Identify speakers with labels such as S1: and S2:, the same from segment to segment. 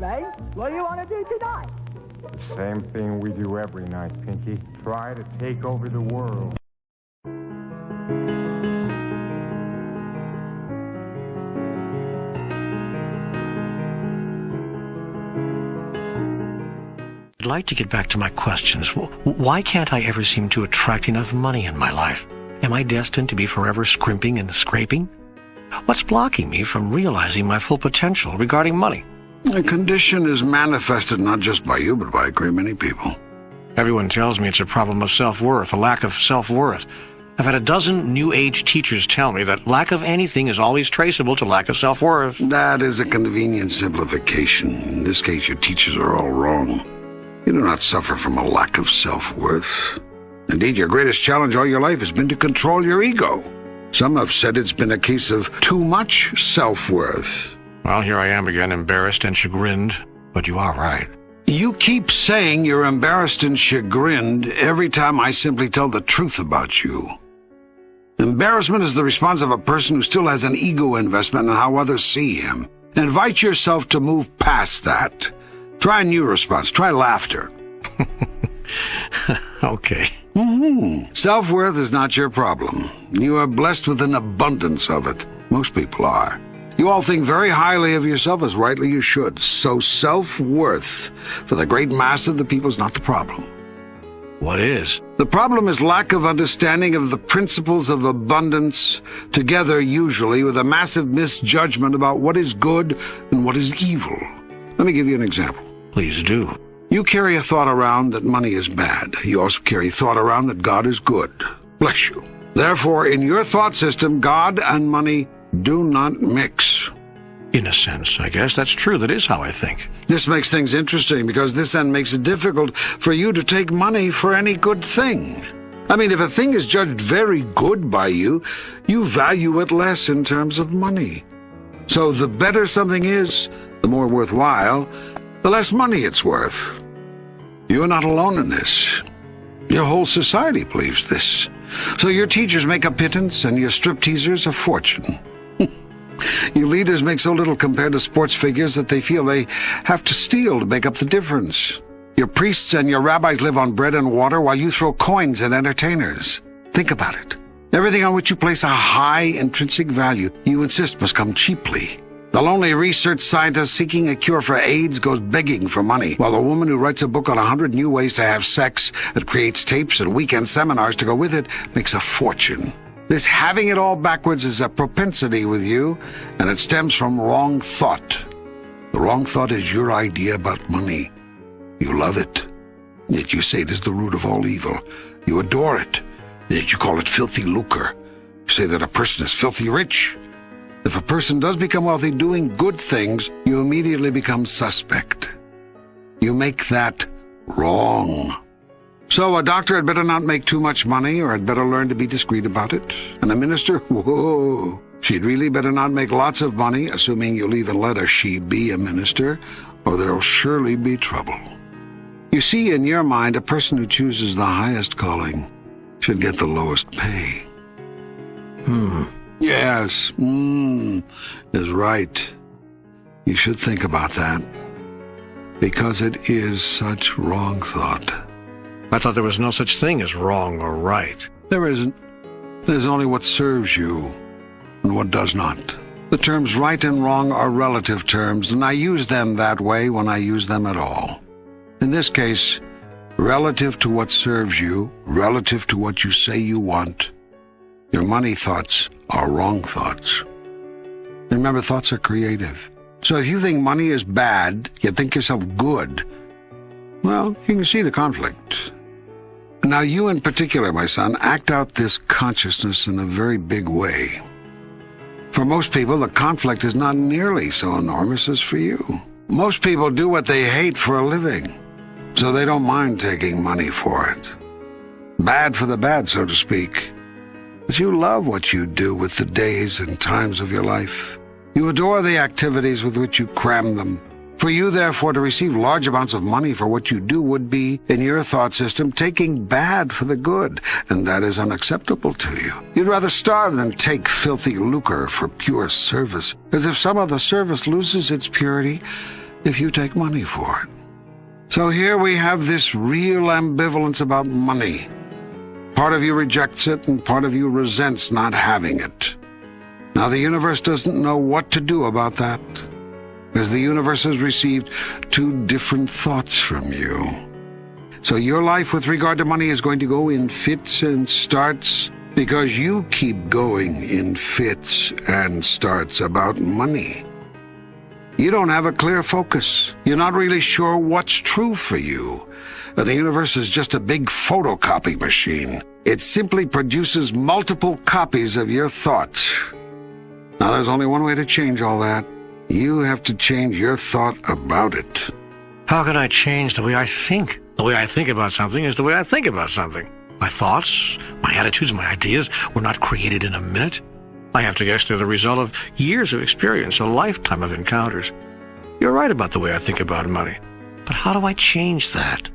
S1: Ray. What do you want to do tonight?
S2: Same thing we do every night, Pinky. Try to take over the world.
S3: I'd like to get back to my questions. Why can't I ever seem to attract enough money in my life? Am I destined to be forever scrimping and scraping? What's blocking me from realizing my full potential regarding money?
S4: The condition is manifested not just by you, but by a great many people.
S3: Everyone tells me it's a problem of self-worth, a lack of self-worth. I've had a dozen New Age teachers tell me that lack of anything is always traceable to lack of self-worth.
S4: That is a convenient simplification. In this case, your teachers are all wrong. You do not suffer from a lack of self-worth. Indeed, your greatest challenge all your life has been to control your ego. Some have said it's been a case of too much self-worth.
S3: Well, here I am again, embarrassed and chagrined, but you are right.
S4: You keep saying you're embarrassed and chagrined every time I simply tell the truth about you. Embarrassment is the response of a person who still has an ego investment in how others see him. Invite yourself to move past that. Try a new response. Try laughter.
S3: Okay.
S4: Self-worth is not your problem. You are blessed with an abundance of it. Most people are. You all think very highly of yourself, as rightly you should. So self-worth for the great mass of the people is not the problem.
S3: What is?
S4: The problem is lack of understanding of the principles of abundance, together usually with a massive misjudgment about what is good and what is evil. Let me give you an example.
S3: Please do.
S4: You carry a thought around that money is bad. You also carry a thought around that God is good. Bless you. Therefore, in your thought system, God and money do not mix.
S3: In a sense, I guess that's true. That is how I think.
S4: This makes things interesting because this then makes it difficult for you to take money for any good thing. I mean, if a thing is judged very good by you, you value it less in terms of money. So the better something is, the more worthwhile, the less money it's worth. You're not alone in this. Your whole society believes this. So your teachers make a pittance and your stripteasers a fortune. Your leaders make so little compared to sports figures that they feel they have to steal to make up the difference. Your priests and your rabbis live on bread and water while you throw coins at entertainers. Think about it. Everything on which you place a high intrinsic value, you insist must come cheaply. The lonely research scientist seeking a cure for AIDS goes begging for money, while the woman who writes a book on 100 new ways to have sex and creates tapes and weekend seminars to go with it makes a fortune. This having it all backwards is a propensity with you, and it stems from wrong thought. The wrong thought is your idea about money. You love it, yet you say it is the root of all evil. You adore it, yet you call it filthy lucre. You say that a person is filthy rich. If a person does become wealthy doing good things, you immediately become suspect. You make that wrong. So a doctor had better not make too much money, or had better learn to be discreet about it. And a minister, whoa, she'd really better not make lots of money, assuming you'll even let a she be a minister, or there'll surely be trouble. You see, in your mind, a person who chooses the highest calling should get the lowest pay. Yes, is right. You should think about that, because it is such wrong thought.
S3: I thought there was no such thing as wrong or right.
S4: There isn't. There's only what serves you and what does not. The terms right and wrong are relative terms, and I use them that way when I use them at all. In this case, relative to what serves you, relative to what you say you want, your money thoughts are wrong thoughts. Remember, thoughts are creative. So if you think money is bad, yet think yourself good, well, you can see the conflict. Now, you in particular, my son, act out this consciousness in a very big way. For most people, the conflict is not nearly so enormous as for you. Most people do what they hate for a living, so they don't mind taking money for it. Bad for the bad, so to speak. But you love what you do with the days and times of your life. You adore the activities with which you cram them. For you, therefore, to receive large amounts of money for what you do would be, in your thought system, taking bad for the good, and that is unacceptable to you. You'd rather starve than take filthy lucre for pure service, as if some of the service loses its purity if you take money for it. So here we have this real ambivalence about money. Part of you rejects it, and part of you resents not having it. Now the universe doesn't know what to do about that, because the universe has received two different thoughts from you. So your life with regard to money is going to go in fits and starts, because you keep going in fits and starts about money. You don't have a clear focus. You're not really sure what's true for you. The universe is just a big photocopy machine. It simply produces multiple copies of your thoughts. Now, there's only one way to change all that. You have to change your thought about it.
S3: How can I change the way I think? The way I think about something is the way I think about something. My thoughts, my attitudes, my ideas were not created in a minute. I have to guess they're the result of years of experience, a lifetime of encounters. You're right about the way I think about money. But how do I change that?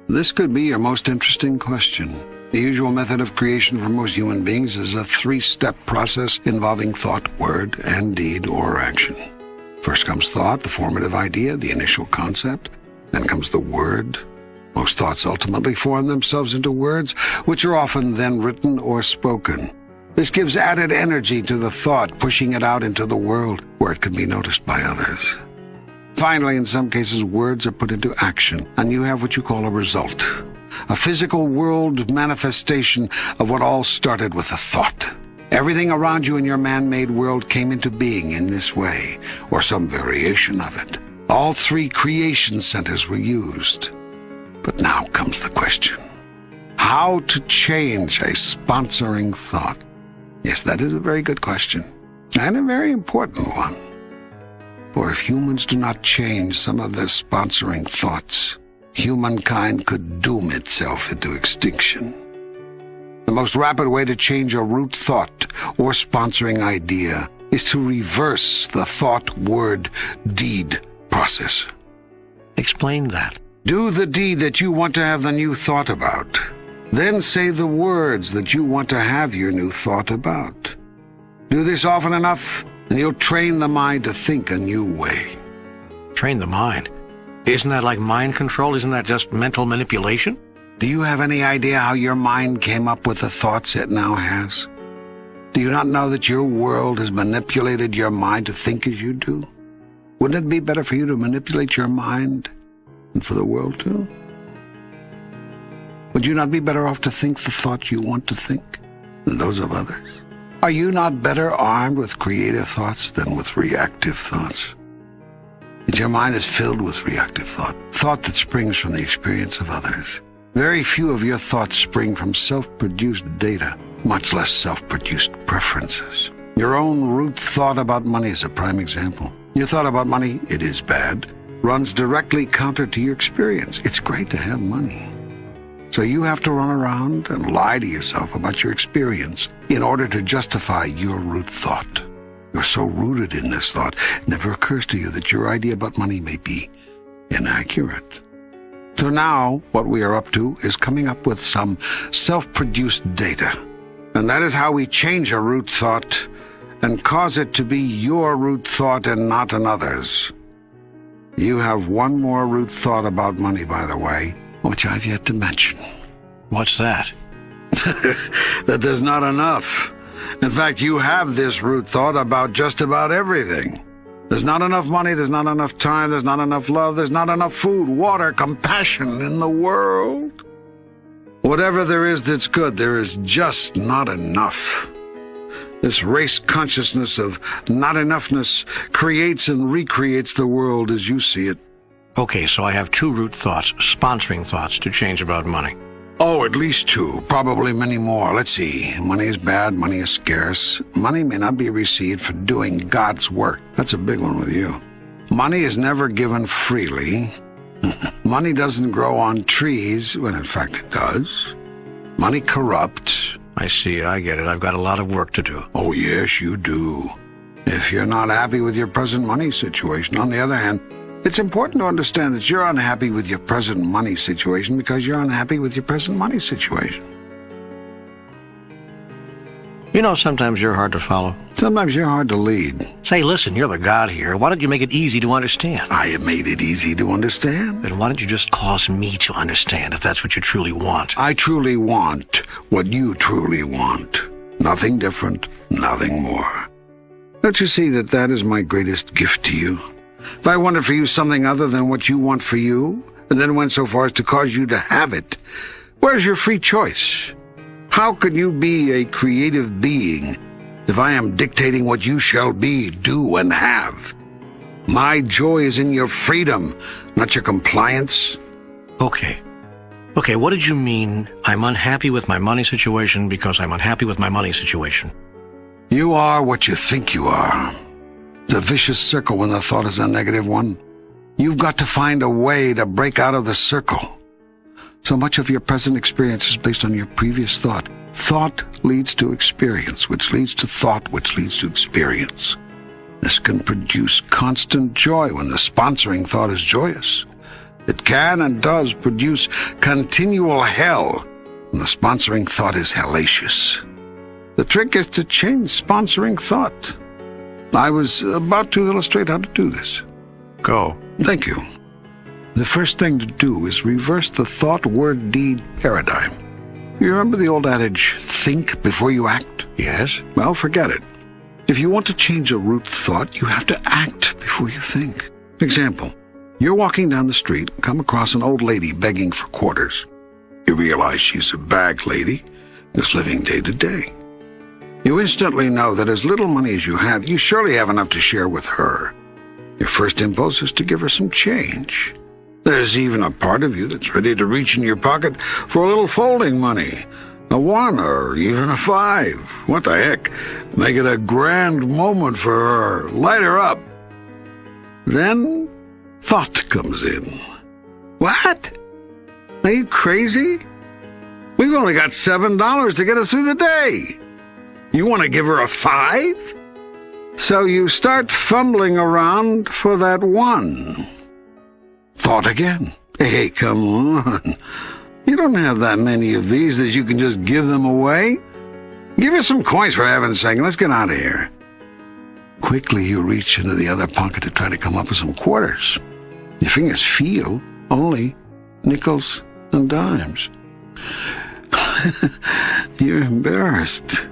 S4: This could be your most interesting question. The usual method of creation for most human beings is a three-step process involving thought, word, and deed or action. First comes thought, the formative idea, the initial concept. Then comes the word. Most thoughts ultimately form themselves into words, which are often then written or spoken. This gives added energy to the thought, pushing it out into the world, where it can be noticed by others. Finally, in some cases, words are put into action, and you have what you call a result. A physical world manifestation of what all started with a thought. Everything around you in your man-made world came into being in this way, or some variation of it. All three creation centers were used. But now comes the question. How to change a sponsoring thought? Yes, that is a very good question, and a very important one. For if humans do not change some of their sponsoring thoughts, humankind could doom itself into extinction. The most rapid way to change a root thought or sponsoring idea is to reverse the thought, word, deed process.
S3: Explain that.
S4: Do the deed that you want to have the new thought about. Then say the words that you want to have your new thought about. Do this often enough, and you'll train the mind to think a new way.
S3: Train the mind? Isn't that like mind control? Isn't that just mental manipulation?
S4: Do you have any idea how your mind came up with the thoughts it now has? Do you not know that your world has manipulated your mind to think as you do? Wouldn't it be better for you to manipulate your mind and for the world too? Would you not be better off to think the thoughts you want to think than those of others? Are you not better armed with creative thoughts than with reactive thoughts? Yet your mind is filled with reactive thought that springs from the experience of others. Very few of your thoughts spring from self-produced data, much less self-produced preferences. Your own root thought about money is a prime example. Your thought about money, it is bad, runs directly counter to your experience. It's great to have money. So you have to run around and lie to yourself about your experience in order to justify your root thought. You're so rooted in this thought, it never occurs to you that your idea about money may be inaccurate. So now, what we are up to is coming up with some self-produced data. And that is how we change a root thought and cause it to be your root thought and not another's. You have one more root thought about money, by the way, which I've yet to mention.
S3: What's that?
S4: That there's not enough. In fact, you have this root thought about just about everything. There's not enough money, there's not enough time, there's not enough love, there's not enough food, water, compassion in the world. Whatever there is that's good, there is just not enough. This race consciousness of not enoughness creates and recreates the world as you see it.
S3: Okay, so I have two root thoughts, sponsoring thoughts, to change about money.
S4: Oh, at least two, probably many more. Let's see. Money is bad, money is scarce. Money may not be received for doing God's work. That's a big one with you. Money is never given freely. Money doesn't grow on trees, when in fact it does. Money corrupts.
S3: I see, I get it. I've got a lot of work to do.
S4: Oh, yes, you do. If you're not happy with your present money situation, on the other hand, it's important to understand that you're unhappy with your present money situation because you're unhappy with your present money situation.
S3: You know, sometimes you're hard to follow.
S4: Sometimes you're hard to lead.
S3: Say, listen, you're the God here. Why don't you make it easy to understand?
S4: I have made it easy to understand.
S3: Then why don't you just cause me to understand if that's what you truly want?
S4: I truly want what you truly want. Nothing different, nothing more. Don't you see that that is my greatest gift to you? If I wanted for you something other than what you want for you, and then went so far as to cause you to have it, where's your free choice? How could you be a creative being if I am dictating what you shall be, do, and have? My joy is in your freedom, not your compliance.
S3: Okay, what did you mean I'm unhappy with my money situation because I'm unhappy with my money situation?
S4: You are what you think you are. It's a vicious circle when the thought is a negative one. You've got to find a way to break out of the circle. So much of your present experience is based on your previous thought. Thought leads to experience, which leads to thought, which leads to experience. This can produce constant joy when the sponsoring thought is joyous. It can and does produce continual hell when the sponsoring thought is hellacious. The trick is to change sponsoring thought. I was about to illustrate how to do this.
S3: Go.
S4: Thank you. The first thing to do is reverse the thought, word, deed paradigm. You remember the old adage, think before you act?
S3: Yes.
S4: Well, forget it. If you want to change a root thought, you have to act before you think. Example, you're walking down the street and come across an old lady begging for quarters. You realize she's a bag lady that's living day to day. You instantly know that as little money as you have, you surely have enough to share with her. Your first impulse is to give her some change. There's even a part of you that's ready to reach in your pocket for a little folding money, a 1 or even a 5. What the heck? Make it a grand moment for her. Light her up. Then thought comes in. What? Are you crazy? We've only got $7 to get us through the day. You want to give her a 5? So you start fumbling around for that 1. Thought again. Hey, come on. You don't have that many of these that you can just give them away. Give us some coins for heaven's sake, and let's get out of here. Quickly you reach into the other pocket to try to come up with some quarters. Your fingers feel only nickels and dimes. You're embarrassed.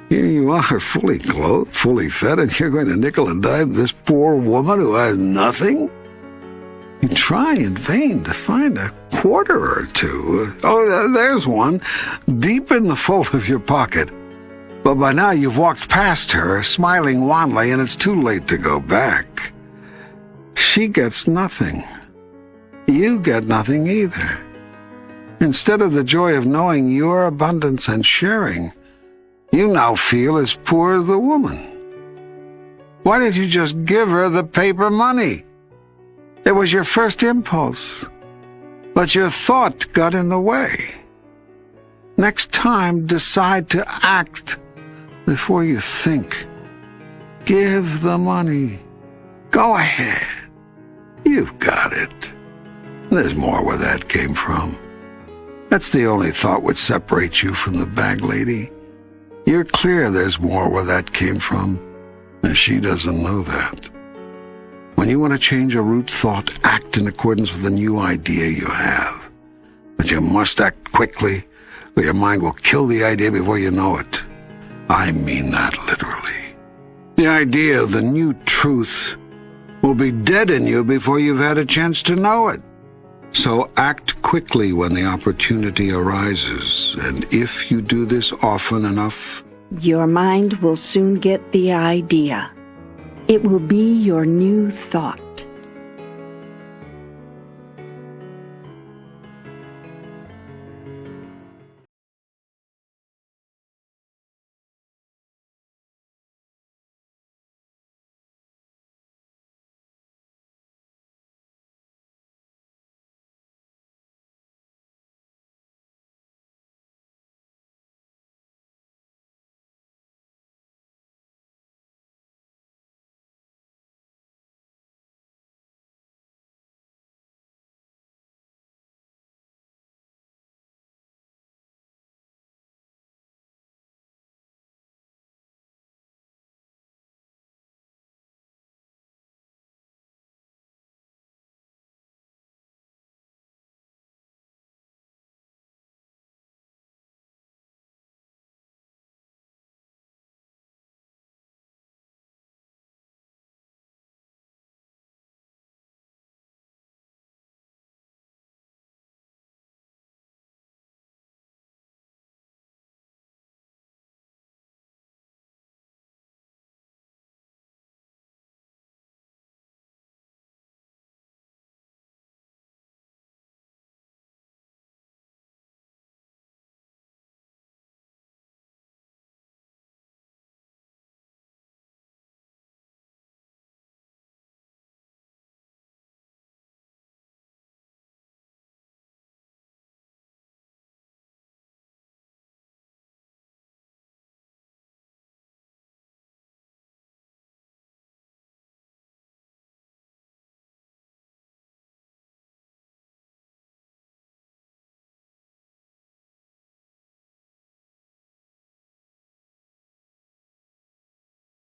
S4: Here you are, fully clothed, fully fed, and you're going to nickel and dime this poor woman who has nothing? You try in vain to find a quarter or two. Oh, there's one, deep in the fold of your pocket. But by now you've walked past her, smiling wanly, and it's too late to go back. She gets nothing. You get nothing either. Instead of the joy of knowing your abundance and sharing, you now feel as poor as the woman. Why didn't you just give her the paper money? It was your first impulse, but your thought got in the way. Next time, decide to act before you think. Give the money. Go ahead. You've got it. There's more where that came from. That's the only thought which separates you from the bag lady. You're clear there's more where that came from, and she doesn't know that. When you want to change a root thought, act in accordance with the new idea you have. But you must act quickly, or your mind will kill the idea before you know it. I mean that literally. The idea of the new truth will be dead in you before you've had a chance to know it. So act quickly when the opportunity arises, and if you do this often enough,
S5: your mind will soon get the idea. It will be your new thought.